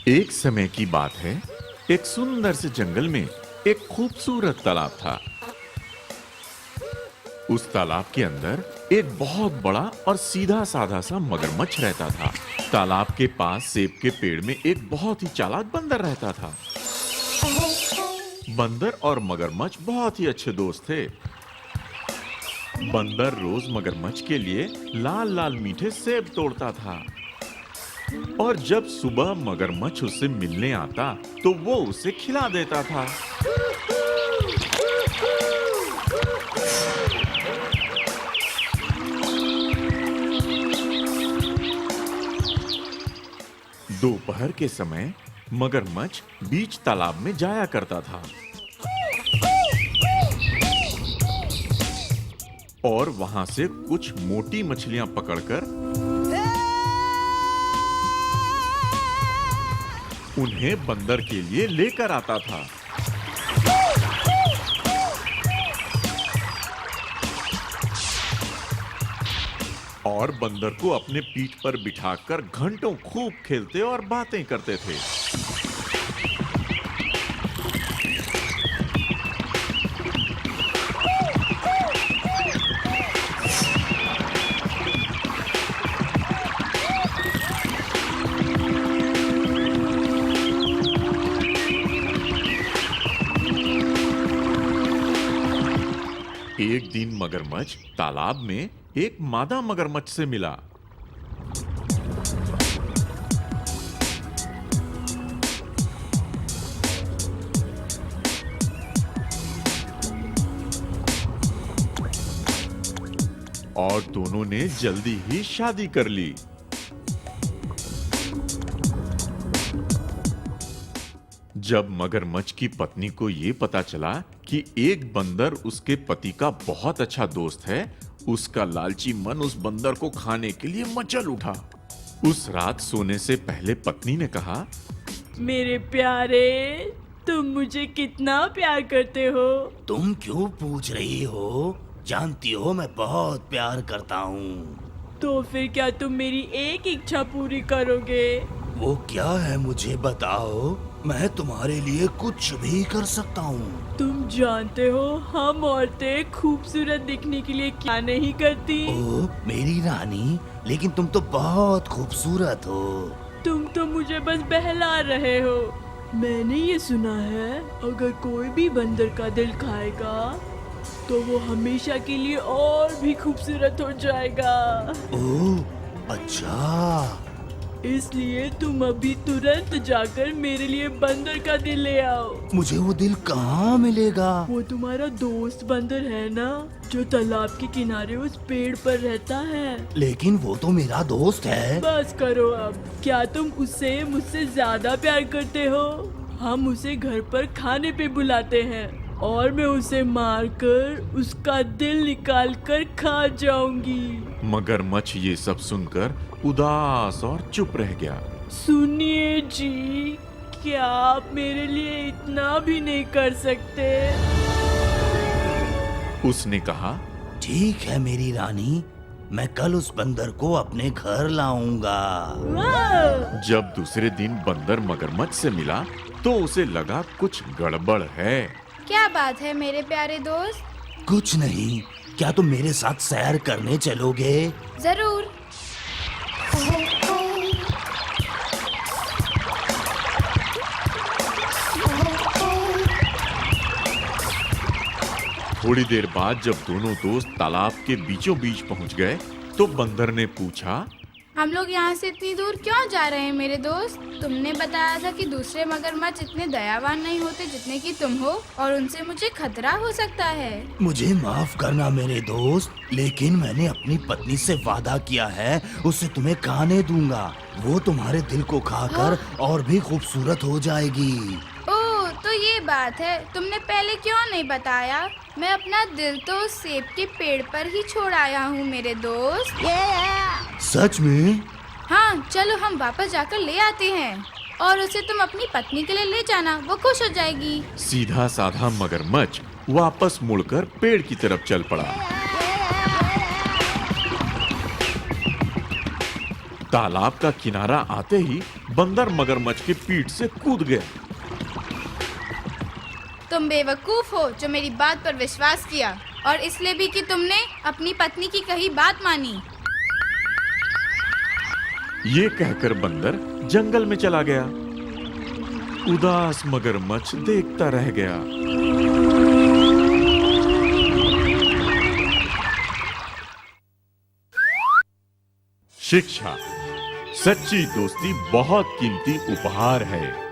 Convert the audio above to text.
एक समय की बात है, एक सुंदर से जंगल में एक खूबसूरत तालाब था। उस तालाब के अंदर एक बहुत बड़ा और सीधा साधा सा मगरमच्छ रहता था। तालाब के पास सेब के पेड़ में एक बहुत ही चालाक बंदर रहता था। बंदर और मगरमच्छ बहुत ही अच्छे दोस्त थे। बंदर रोज मगरमच्छ के लिए लाल लाल मीठे सेब तोड़ता था और जब सुबह मगरमच्छ उससे मिलने आता तो वो उसे खिला देता था। दोपहर के समय मगरमच्छ बीच तालाब में जाया करता था और वहां से कुछ मोटी मछलियां पकड़कर उन्हें बंदर के लिए लेकर आता था। और बंदर को अपने पीठ पर बिठाकर घंटों खूब खेलते और बातें करते थे। एक दिन मगरमच्छ तालाब में एक मादा मगरमच्छ से मिला। और दोनों ने जल्दी ही शादी कर ली। जब मगरमच्छ की पत्नी को ये पता चला कि एक बंदर उसके पति का बहुत अच्छा दोस्त है, उसका लालची मन उस बंदर को खाने के लिए मचल उठा। उस रात सोने से पहले पत्नी ने कहा, मेरे प्यारे, तुम मुझे कितना प्यार करते हो। तुम क्यों पूछ रही हो? जानती हो मैं बहुत प्यार करता हूँ। तो फिर क्या तुम मेरी एक इच्छा पूरी करोगे? वो क्या है मुझे बताओ, मैं तुम्हारे लिए कुछ भी कर सकता हूँ। तुम जानते हो हम औरतें खूबसूरत दिखने के लिए क्या नहीं करती। ओ मेरी रानी, लेकिन तुम तो बहुत खूबसूरत हो। तुम तो मुझे बस बहला रहे हो। मैंने ये सुना है, अगर कोई भी बंदर का दिल खाएगा तो वो हमेशा के लिए और भी खूबसूरत हो जाएगा। ओह अच्छा। इसलिए तुम अभी तुरंत जाकर मेरे लिए बंदर का दिल ले आओ। मुझे वो दिल कहाँ मिलेगा? वो तुम्हारा दोस्त बंदर है ना, जो तालाब के किनारे उस पेड़ पर रहता है। लेकिन वो तो मेरा दोस्त है। बस करो अब। क्या तुम उससे मुझसे ज्यादा प्यार करते हो? हम उसे घर पर खाने पे बुलाते हैं और मैं उसे मारकर उसका दिल निकाल कर खा जाऊंगी। मगरमच्छ ये सब सुनकर उदास और चुप रह गया। सुनिए जी, क्या आप मेरे लिए इतना भी नहीं कर सकते? उसने कहा, ठीक है मेरी रानी, मैं कल उस बंदर को अपने घर लाऊंगा। जब दूसरे दिन बंदर मगरमच्छ से मिला तो उसे लगा कुछ गड़बड़ है। क्या बात है मेरे प्यारे दोस्त? कुछ नहीं, क्या तुम मेरे साथ सैर करने चलोगे? जरूर। थोड़ी देर बाद जब दोनों दोस्त तालाब के बीचों बीच पहुंच गए तो बंदर ने पूछा, हम लोग यहाँ से इतनी दूर क्यों जा रहे हैं मेरे दोस्त? तुमने बताया था कि दूसरे मगरमच्छ इतने दयावान नहीं होते जितने कि तुम हो, और उनसे मुझे खतरा हो सकता है। मुझे माफ करना मेरे दोस्त, लेकिन मैंने अपनी पत्नी से वादा किया है, उसे तुम्हें खाने दूंगा। वो तुम्हारे दिल को खाकर और भी खूबसूरत हो जाएगी। ओह, तो ये बात है। तुमने पहले क्यों नहीं बताया? मैं अपना दिल तो उस सेब के पेड़ पर ही छोड़ आया हूँ मेरे दोस्त। सच में? हाँ, चलो हम वापस जाकर ले आते हैं और उसे तुम अपनी पत्नी के लिए ले जाना, वो खुश हो जाएगी। सीधा साधा मगरमच्छ वापस मुड़कर पेड़ की तरफ चल पड़ा। तालाब का किनारा आते ही बंदर मगरमच्छ की पीठ से कूद गया। तुम बेवकूफ हो जो मेरी बात पर विश्वास किया, और इसलिए भी कि तुमने अपनी पत्नी की कही बात मानी। ये कहकर बंदर जंगल में चला गया। उदास मगरमच्छ देखता रह गया। शिक्षा। सच्ची दोस्ती बहुत कीमती उपहार है।